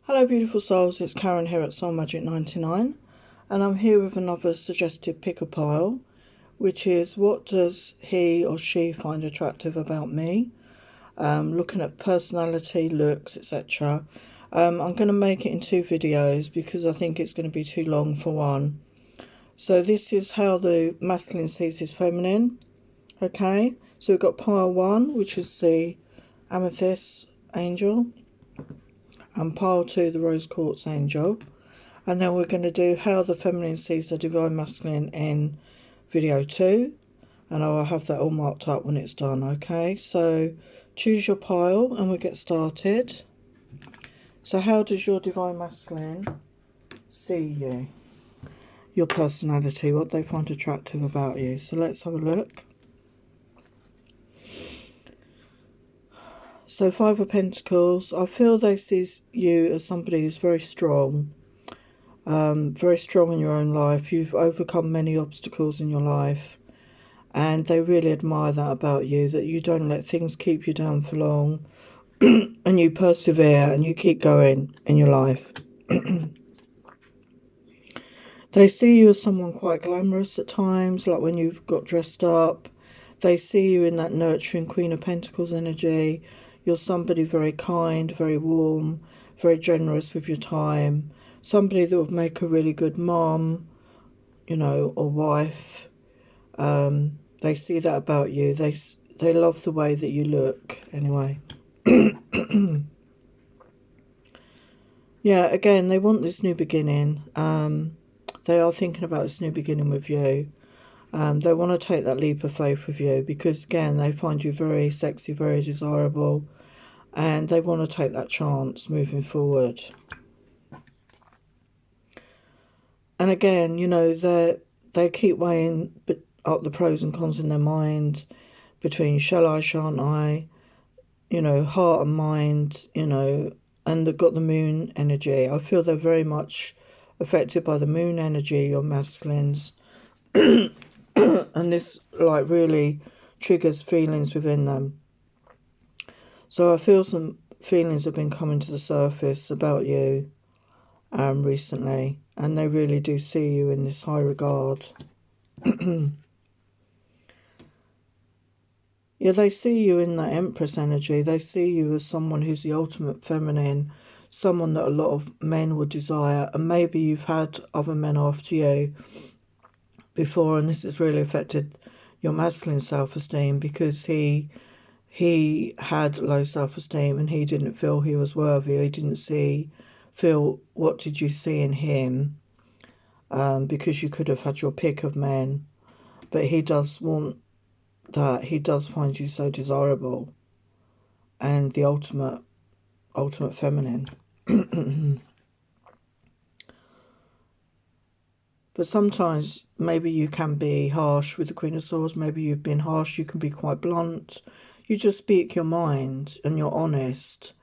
Hello beautiful souls, it's Karen here at Soul Magic 99 and I'm here with another suggested pick a pile, which is what does he or she find attractive about me, looking at personality, looks, etc. I'm going to make it in two videos because I think it's going to be too long for one. So this is how the masculine sees his feminine. Okay, so we've got pile 1, which is the amethyst angel, and pile 2, the rose quartz angel. And then we're going to do how the feminine sees the divine masculine in video 2, and I will have that all marked up when it's done. Okay, so choose your pile and we'll get started. So how does your divine masculine see you, your personality, what they find attractive about you? So let's have a look. So 5 of Pentacles, I feel they see you as somebody who's very strong in your own life. You've overcome many obstacles in your life, and they really admire that about you, that you don't let things keep you down for long and you persevere and you keep going in your life. They see you as someone quite glamorous at times, like when you've got dressed up. They see you in that nurturing Queen of Pentacles energy. You're somebody very kind, very warm, very generous with your time. Somebody that would make a really good mom, you know, or wife. They see that about you. They love the way that you look, anyway. Yeah, again, they want this new beginning. They are thinking about this new beginning with you. They want to take that leap of faith with you because, again, they find you very sexy, very desirable, and they want to take that chance moving forward. And again, you know, they keep weighing up the pros and cons in their mind between shall I, shan't I, you know, heart and mind, you know, and they've got the moon energy. I feel they're very much affected by the moon energy, your masculines. And this, like, really triggers feelings within them. So I feel some feelings have been coming to the surface about you recently, and they really do see you in this high regard. Yeah, they see you in that Empress energy. They see you as someone who's the ultimate feminine, someone that a lot of men would desire, and maybe you've had other men after you before, and this has really affected your masculine self-esteem because he had low self-esteem and he didn't feel he was worthy. He didn't feel what did you see in him, because you could have had your pick of men, but he does want that. He does find you so desirable and the ultimate feminine. But sometimes maybe you can be harsh with the Queen of Swords. Maybe you've been harsh. You can be quite blunt. You just speak your mind and you're honest.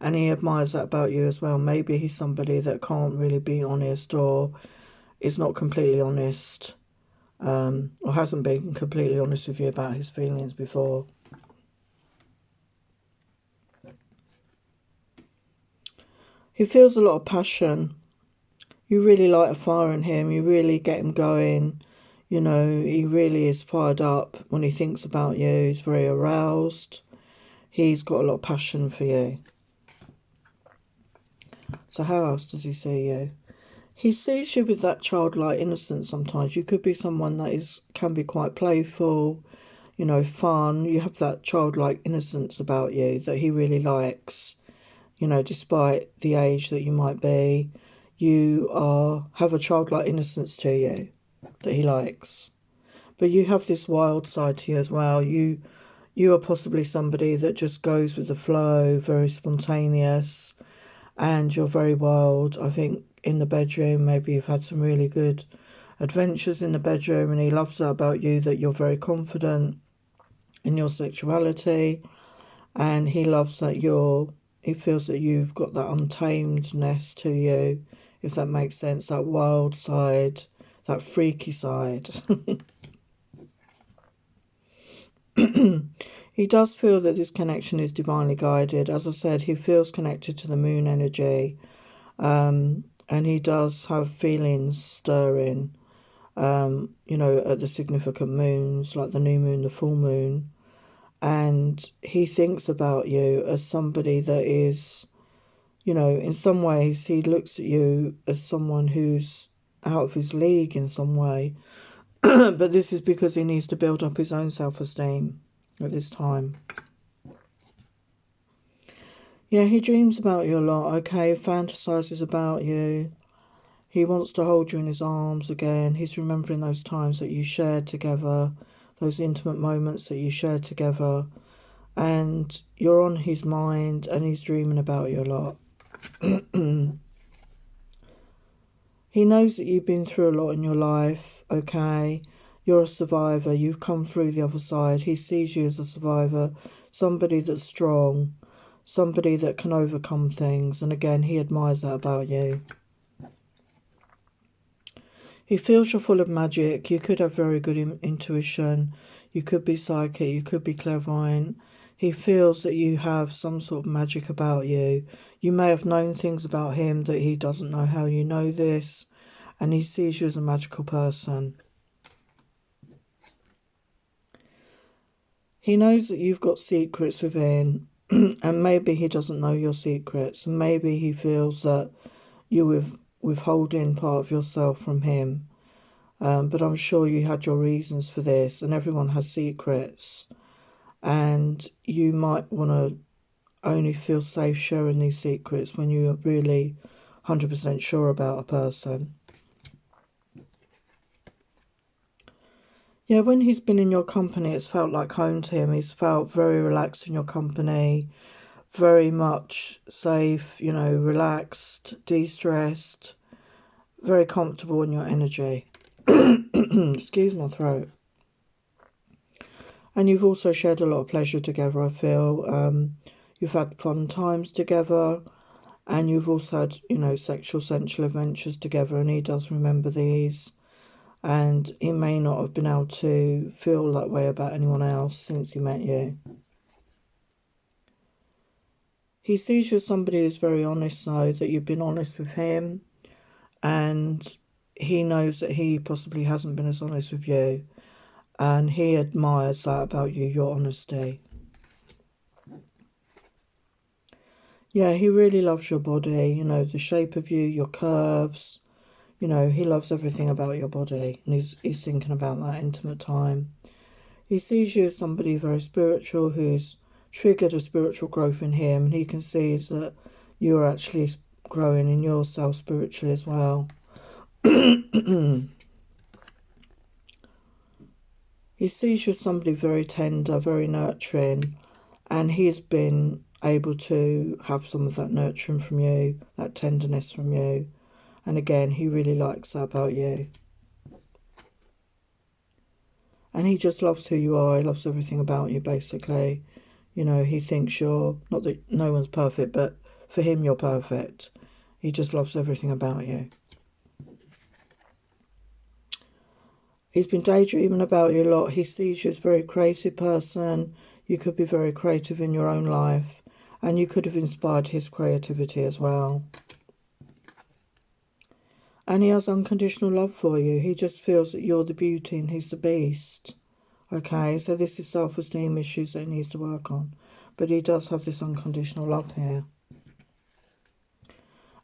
And he admires that about you as well. Maybe he's somebody that can't really be honest, or is not completely honest, or hasn't been completely honest with you about his feelings before. He feels a lot of passion. You really light a fire in him. You really get him going. You know, he really is fired up when he thinks about you. He's very aroused. He's got a lot of passion for you. So how else does he see you? He sees you with that childlike innocence sometimes. You could be someone that can be quite playful, you know, fun. You have that childlike innocence about you that he really likes. You know, despite the age that you might be, you have a childlike innocence to you that he likes. But you have this wild side to you as well. You are possibly somebody that just goes with the flow, very spontaneous, and you're very wild. I think in the bedroom, maybe you've had some really good adventures in the bedroom, and he loves that about you, that you're very confident in your sexuality, and he loves that he feels that you've got that untamedness to you, if that makes sense, that wild side, that freaky side. He does feel that this connection is divinely guided. As I said, he feels connected to the moon energy. And he does have feelings stirring, you know, at the significant moons, like the new moon, the full moon. And he thinks about you as somebody that is, you know, in some ways he looks at you as someone who's out of his league in some way. But this is because he needs to build up his own self-esteem at this time. Yeah, he dreams about you a lot, okay? Fantasizes about you. He wants to hold you in his arms again. He's remembering those times that you shared together, those intimate moments that you shared together. And you're on his mind and he's dreaming about you a lot. He knows that you've been through a lot in your life, okay? You're a survivor. You've come through the other side. He sees you as a survivor, somebody that's strong, somebody that can overcome things. And again, he admires that about you. He feels you're full of magic. You could have very good intuition. You could be psychic. You could be clairvoyant. He feels that you have some sort of magic about you. You may have known things about him that he doesn't know how you know this. And he sees you as a magical person. He knows that you've got secrets within. And maybe he doesn't know your secrets. And maybe he feels that you're withholding part of yourself from him. But I'm sure you had your reasons for this. And everyone has secrets. And you might want to only feel safe sharing these secrets when you are really 100% sure about a person. Yeah, when he's been in your company, it's felt like home to him. He's felt very relaxed in your company, very much safe, you know, relaxed, de-stressed, very comfortable in your energy. Excuse my throat. And you've also shared a lot of pleasure together, I feel. You've had fun times together. And you've also had, you know, sexual, sensual adventures together. And he does remember these. And he may not have been able to feel that way about anyone else since he met you. He sees you as somebody who's very honest, though, that you've been honest with him. And he knows that he possibly hasn't been as honest with you. And he admires that about you, your honesty. Yeah, he really loves your body, you know, the shape of you, your curves. You know, he loves everything about your body. And he's thinking about that intimate time. He sees you as somebody very spiritual who's triggered a spiritual growth in him. And he can see that you're actually growing in yourself spiritually as well. He sees you as somebody very tender, very nurturing, and he's been able to have some of that nurturing from you, that tenderness from you. And again, he really likes that about you. And he just loves who you are. He loves everything about you, basically. You know, he thinks you're, not that no one's perfect, but for him, you're perfect. He just loves everything about you. He's been daydreaming about you a lot. He sees you as a very creative person. You could be very creative in your own life. And you could have inspired his creativity as well. And he has unconditional love for you. He just feels that you're the beauty and he's the beast. Okay, so this is self-esteem issues that he needs to work on. But he does have this unconditional love here.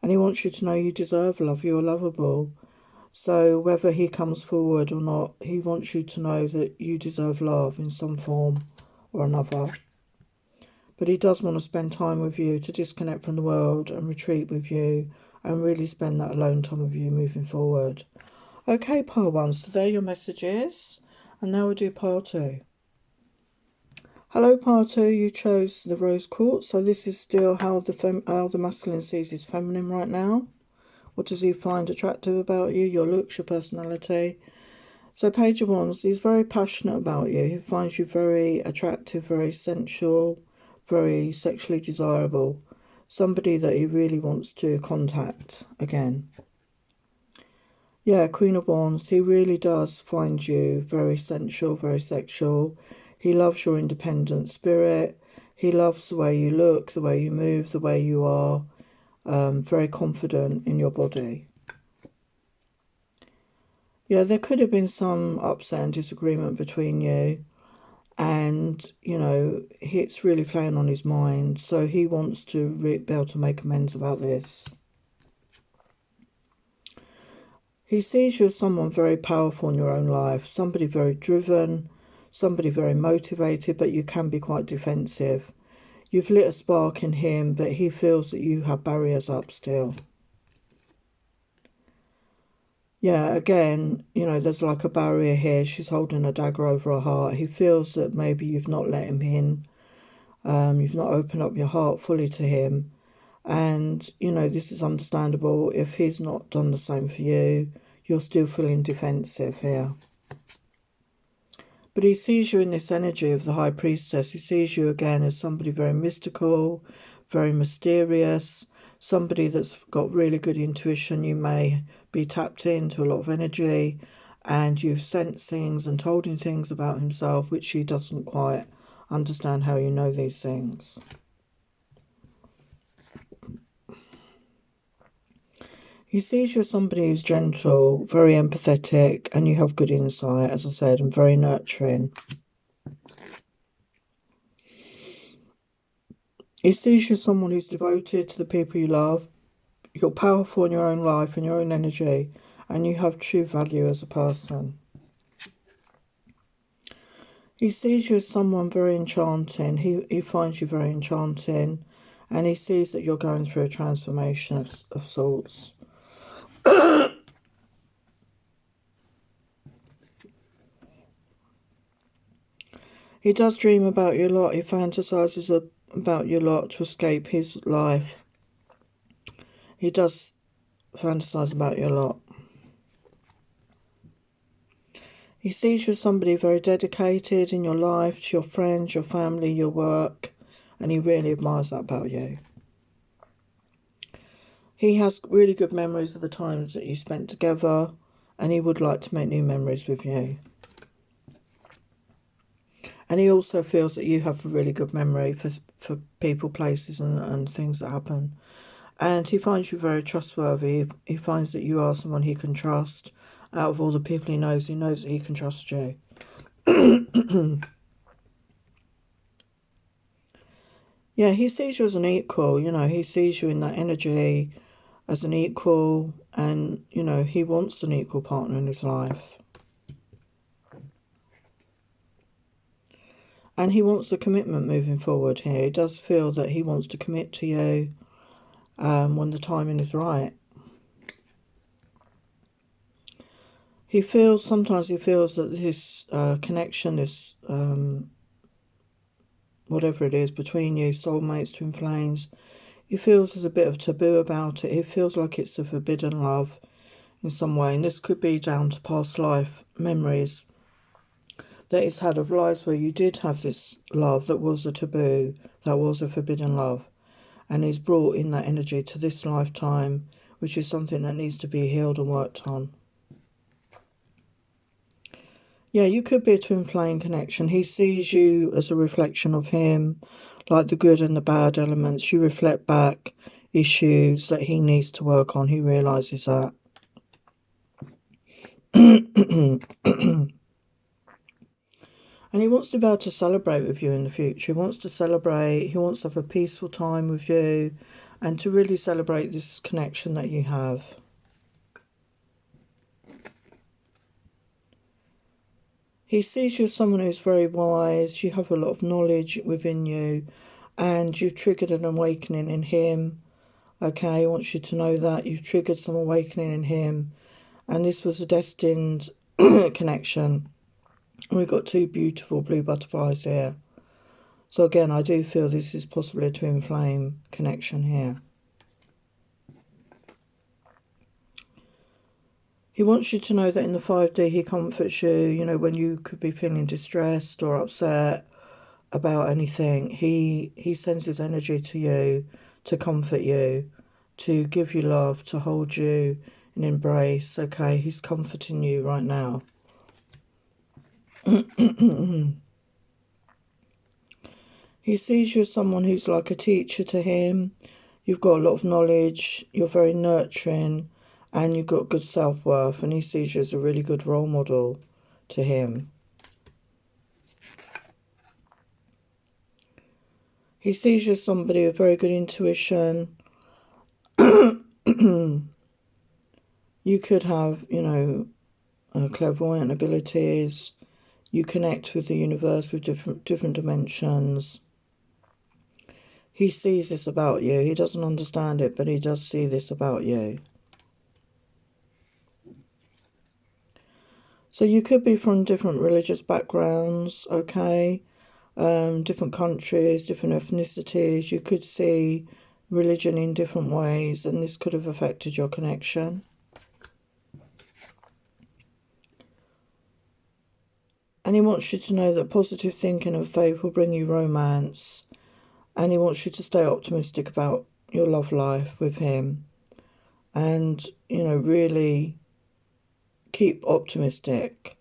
And he wants you to know you deserve love. You're lovable. So whether he comes forward or not, he wants you to know that you deserve love in some form or another. But he does want to spend time with you, to disconnect from the world and retreat with you and really spend that alone time with you moving forward. Okay, pile 1, so there are your messages. And now we'll do pile 2. Hello, pile 2, you chose the rose quartz. So this is still how the masculine sees his feminine right now. What does he find attractive about you? Your looks, your personality. So Page of Wands, he's very passionate about you. He finds you very attractive, very sensual, very sexually desirable. Somebody that he really wants to contact again. Yeah, Queen of Wands, he really does find you very sensual, very sexual. He loves your independent spirit. He loves the way you look, the way you move, the way you are. very confident in your body. Yeah, there could have been some upset and disagreement between you, and, you know, it's really playing on his mind, so he wants to be able to make amends about this. He sees you as someone very powerful in your own life, somebody very driven, somebody very motivated, but you can be quite defensive. You've lit a spark in him, but he feels that you have barriers up still. Yeah, again, you know, there's like a barrier here. She's holding a dagger over her heart. He feels that maybe you've not let him in. You've not opened up your heart fully to him. And, you know, this is understandable. If he's not done the same for you, you're still feeling defensive here. But he sees you in this energy of the High Priestess. He sees you again as somebody very mystical, very mysterious, somebody that's got really good intuition. You may be tapped into a lot of energy, and you've sensed things and told him things about himself, which he doesn't quite understand how you know these things. He sees you as somebody who's gentle, very empathetic, and you have good insight, as I said, and very nurturing. He sees you as someone who's devoted to the people you love. You're powerful in your own life and your own energy, and you have true value as a person. He sees you as someone very enchanting. He finds you very enchanting, and he sees that you're going through a transformation of sorts. He does dream about you a lot. He fantasizes about you a lot to escape his life. He does fantasize about you a lot. He sees you as somebody very dedicated in your life, to your friends, your family, your work, and he really admires that about you. He has really good memories of the times that you spent together, and he would like to make new memories with you. And he also feels that you have a really good memory for people, places, and things that happen. And he finds you very trustworthy. He finds that you are someone he can trust. Out of all the people he knows that he can trust you. Yeah, he sees you as an equal, you know, he sees you in that energy as an equal, and, you know, he wants an equal partner in his life. And he wants a commitment moving forward here. He does feel that he wants to commit to you when the timing is right. Sometimes he feels that this connection, this whatever it is between you, soulmates, twin flames, he feels there's a bit of taboo about it. He feels like it's a forbidden love in some way. And this could be down to past life memories that he's had of lives where you did have this love that was a taboo, that was a forbidden love. And he's brought in that energy to this lifetime, which is something that needs to be healed and worked on. Yeah, you could be a twin flame connection. He sees you as a reflection of him, like the good and the bad elements. You reflect back issues that he needs to work on. He realises that. And he wants to be able to celebrate with you in the future. He wants to celebrate. He wants to have a peaceful time with you and to really celebrate this connection that you have. He sees you as someone who's very wise. You have a lot of knowledge within you, and you've triggered an awakening in him. Okay, he wants you to know that you've triggered some awakening in him, and this was a destined connection. We've got two beautiful blue butterflies here. So again, I do feel this is possibly a twin flame connection here. He wants you to know that in the 5D he comforts you, you know, when you could be feeling distressed or upset about anything. He sends his energy to you to comfort you, to give you love, to hold you in embrace. Okay, he's comforting you right now. He sees you as someone who's like a teacher to him. You've got a lot of knowledge, you're very nurturing, and you've got good self-worth, and he sees you as a really good role model to him. He sees you as somebody with very good intuition. You could have, you know, clairvoyant abilities. You connect with the universe with different dimensions. He sees this about you. He doesn't understand it, but he does see this about you. So you could be from different religious backgrounds, okay? Different countries, different ethnicities. You could see religion in different ways, and this could have affected your connection. And he wants you to know that positive thinking and faith will bring you romance. And he wants you to stay optimistic about your love life with him. And, you know, really keep optimistic.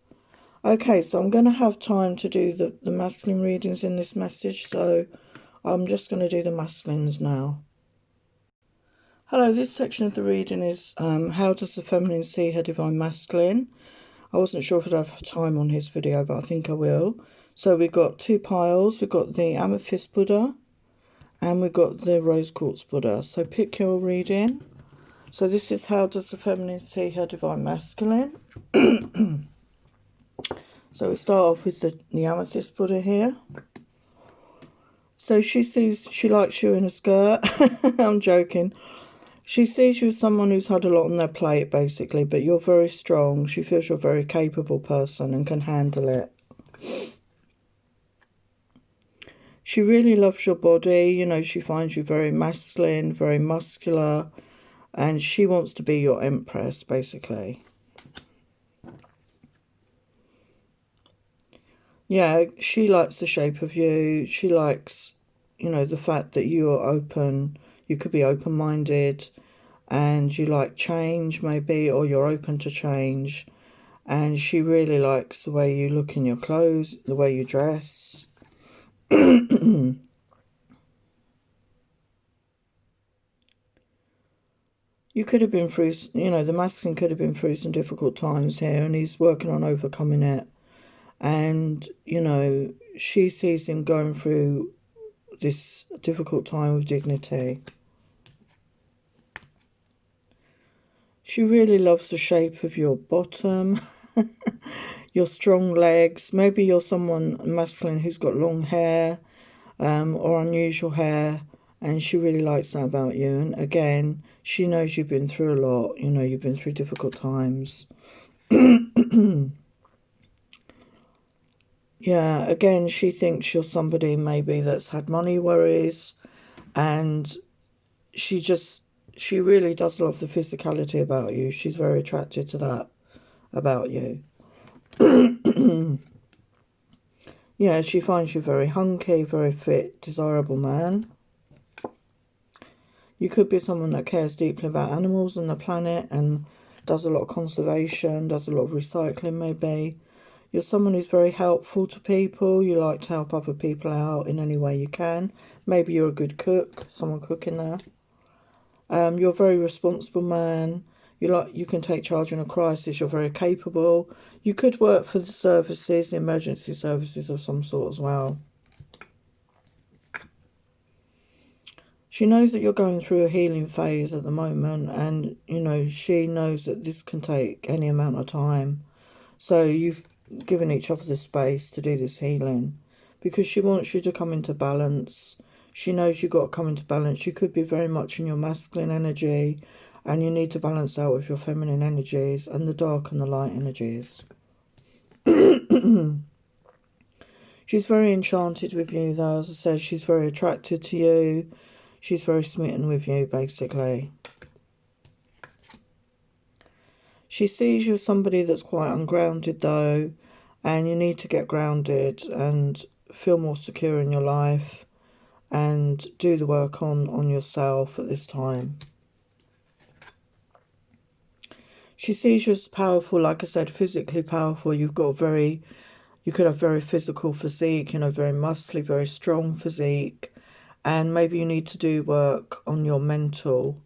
Okay, so I'm going to have time to do the masculine readings in this message. So I'm just going to do the masculines now. Hello, this section of the reading is how does the feminine see her divine masculine? I wasn't sure if I'd have time on his video, but I think I will. So we've got two piles. We've got the Amethyst Buddha and we've got the Rose Quartz Buddha. So pick your reading. So this is how does the feminine see her divine masculine? So we start off with the Amethyst Buddha here. So she likes you in a skirt. I'm joking. She sees you as someone who's had a lot on their plate, basically, but you're very strong. She feels you're a very capable person and can handle it. She really loves your body. You know, she finds you very masculine, very muscular, and she wants to be your empress, basically. Yeah, she likes the shape of you. She likes, you know, the fact that you are open. You could be open-minded. And you like change maybe, or you're open to change. And she really likes the way you look in your clothes, the way you dress. You could have been through, you know, the masculine could have been through some difficult times here, and he's working on overcoming it. And, you know, she sees him going through this difficult time with dignity. She really loves the shape of your bottom, your strong legs. Maybe you're someone masculine who's got long hair or unusual hair, and she really likes that about you. And again, she knows you've been through a lot. You know, you've been through difficult times. Yeah, again, she thinks you're somebody maybe that's had money worries, and she really does love the physicality about you. She's very attracted to that about you. Yeah, she finds you very hunky, very fit, desirable man. You could be someone that cares deeply about animals and the planet and does a lot of conservation, does a lot of recycling maybe. You're someone who's very helpful to people. You like to help other people out in any way you can. Maybe you're a good cook, someone cooking there. You're a very responsible man. You can take charge in a crisis. You're very capable. You could work for the services, the emergency services of some sort as well. She knows that you're going through a healing phase at the moment, and, you know, she knows that this can take any amount of time. So you've given each other the space to do this healing because she wants you to come into balance. She knows you've got to come into balance. You could be very much in your masculine energy, and you need to balance out with your feminine energies and the dark and the light energies. She's very enchanted with you, though. As I said, she's very attracted to you. She's very smitten with you, basically. She sees you as somebody that's quite ungrounded, though, and you need to get grounded and feel more secure in your life and do the work on yourself at this time. She sees you as powerful, like I said, physically powerful. You could have very physical physique, you know, very muscly, very strong physique. And maybe you need to do work on your mental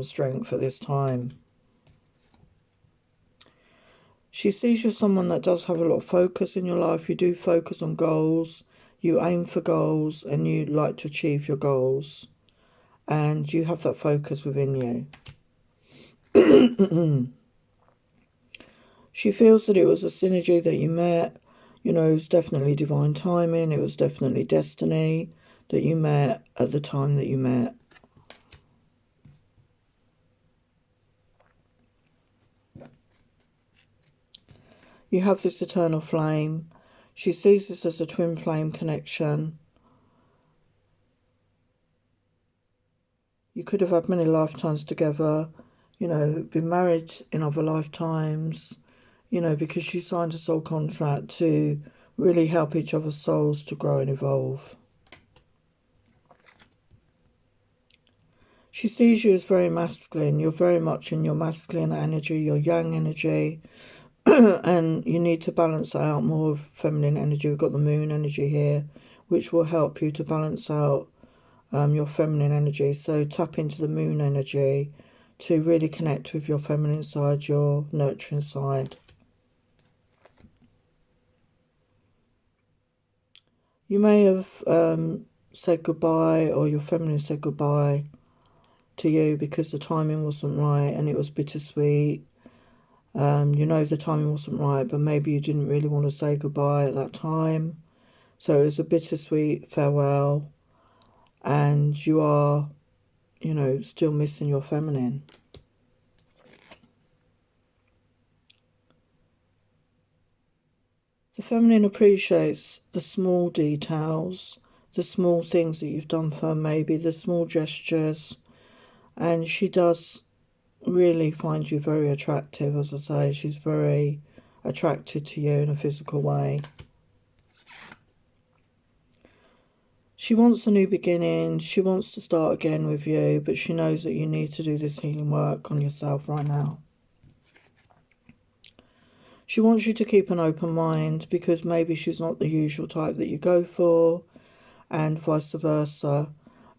strength at this time. She sees you as someone that does have a lot of focus in your life. You do focus on goals. You aim for goals and you like to achieve your goals. And you have that focus within you. She feels that it was a synergy that you met. You know, it was definitely divine timing. It was definitely destiny that you met at the time that you met. You have this eternal flame. She sees this as a twin flame connection. You could have had many lifetimes together, you know, been married in other lifetimes, you know, because you signed a soul contract to really help each other's souls to grow and evolve. She sees you as very masculine. You're very much in your masculine energy, your yang energy, and you need to balance out more of feminine energy. We've got the moon energy here, which will help you to balance out your feminine energy. So tap into the moon energy to really connect with your feminine side, your nurturing side. You may have said goodbye, or your feminine said goodbye to you because the timing wasn't right and it was bittersweet. You know the timing wasn't right, but maybe you didn't really want to say goodbye at that time. So it was a bittersweet farewell, and you are, you know, still missing your feminine. The feminine appreciates the small details, the small things that you've done for her, maybe the small gestures, and she does really find you very attractive. As I say, she's very attracted to you in a physical way. She wants a new beginning. She wants to start again with you, but she knows that you need to do this healing work on yourself right now. She wants you to keep an open mind because maybe she's not the usual type that you go for, and vice versa.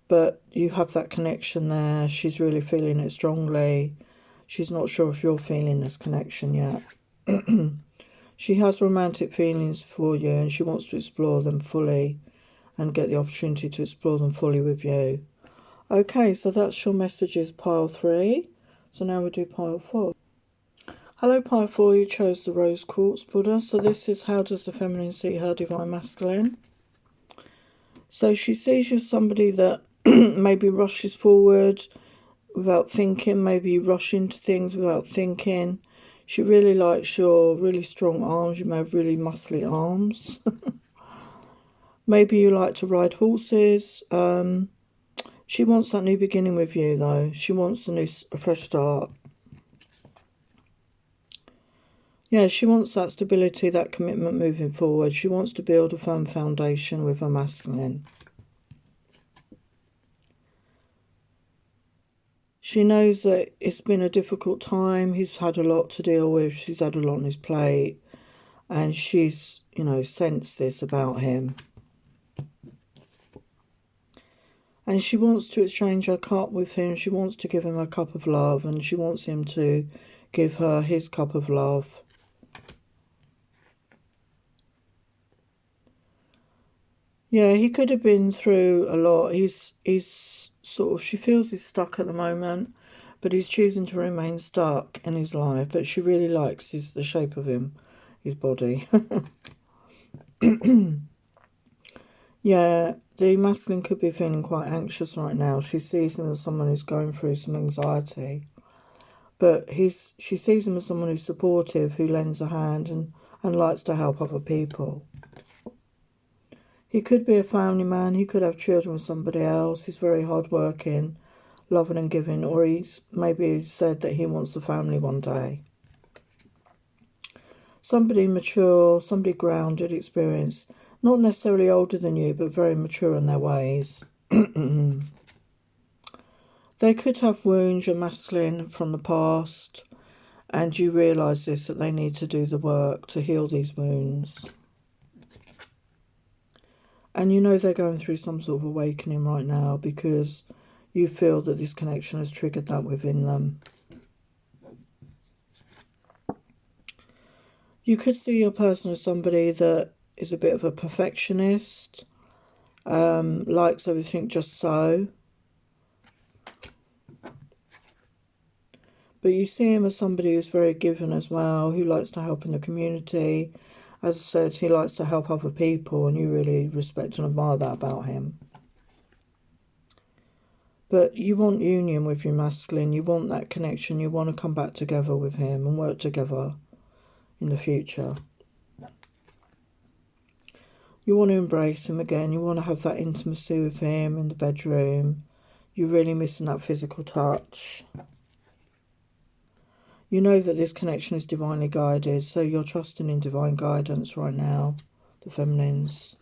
But you have that connection there. She's really feeling it strongly. She's not sure if you're feeling this connection yet. She has romantic feelings for you and she wants to explore them fully and get the opportunity to explore them fully with you. Okay, so that's your messages, pile 3. So now we'll do pile 4. Hello, pile 4. You chose the rose quartz Buddha. So this is how does the feminine see her divine masculine. So she sees you as somebody that maybe rushes forward without thinking. Maybe you rush into things without thinking. She really likes your really strong arms. You may have really muscly arms. Maybe you like to ride horses. She wants that new beginning with you, though. She wants a fresh start. Yeah, she wants that stability, that commitment moving forward. She wants to build a firm foundation with her masculine. She knows that it's been a difficult time. He's had a lot to deal with. She's had a lot on his plate. And she's, you know, sensed this about him. And she wants to exchange her cup with him. She wants to give him a cup of love. And she wants him to give her his cup of love. Yeah, he could have been through a lot. He's sort of, she feels he's stuck at the moment, but he's choosing to remain stuck in his life. But she really likes the shape of him, his body. Yeah, the masculine could be feeling quite anxious right now. She sees him as someone who's going through some anxiety. But she sees him as someone who's supportive, who lends a hand and likes to help other people. He could be a family man. He could have children with somebody else. He's very hardworking, loving and giving. Or maybe said that he wants a family one day. Somebody mature, somebody grounded, experienced. Not necessarily older than you, but very mature in their ways. They could have wounds, you're masculine, from the past. And you realise this, that they need to do the work to heal these wounds. And you know they're going through some sort of awakening right now because you feel that this connection has triggered that within them. You could see your person as somebody that is a bit of a perfectionist, likes everything just so. But you see him as somebody who's very given as well, who likes to help in the community. As I said, he likes to help other people, and you really respect and admire that about him. But you want union with your masculine. You want that connection. You want to come back together with him and work together in the future. You want to embrace him again. You want to have that intimacy with him in the bedroom. You're really missing that physical touch. You know that this connection is divinely guided, so you're trusting in divine guidance right now, the feminines.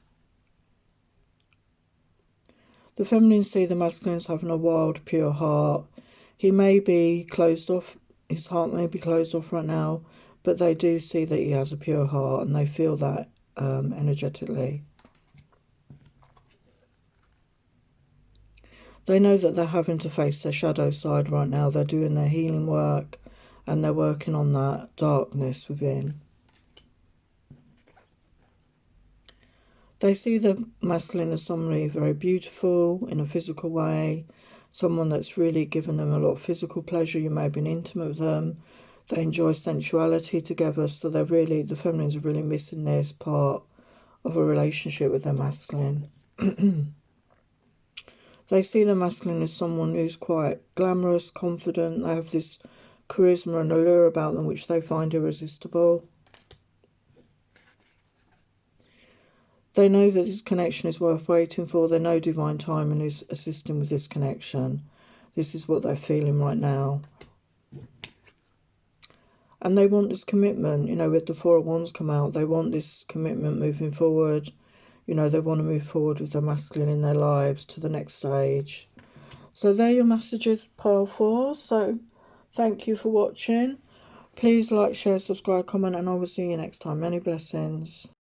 The feminines see the masculines having a wild, pure heart. He may be closed off, his heart may be closed off right now, but they do see that he has a pure heart, and they feel that energetically. They know that they're having to face their shadow side right now. They're doing their healing work, and they're working on that darkness within. They see the masculine as somebody very beautiful in a physical way, someone that's really given them a lot of physical pleasure. You may have been intimate with them. They enjoy sensuality together, so they're really, the feminines are really missing this part of a relationship with their masculine. They see the masculine as someone who's quite glamorous, confident. They have this charisma and allure about them which they find irresistible. They know that this connection is worth waiting for. They know divine timing is assisting with this connection. This is what they're feeling right now. And they want this commitment, you know, with the Four of Wands come out. They want this commitment moving forward. You know, they want to move forward with the masculine in their lives to the next stage. So there are your messages, pile 4. So thank you for watching. Please like, share, subscribe, comment, and I will see you next time. Many blessings.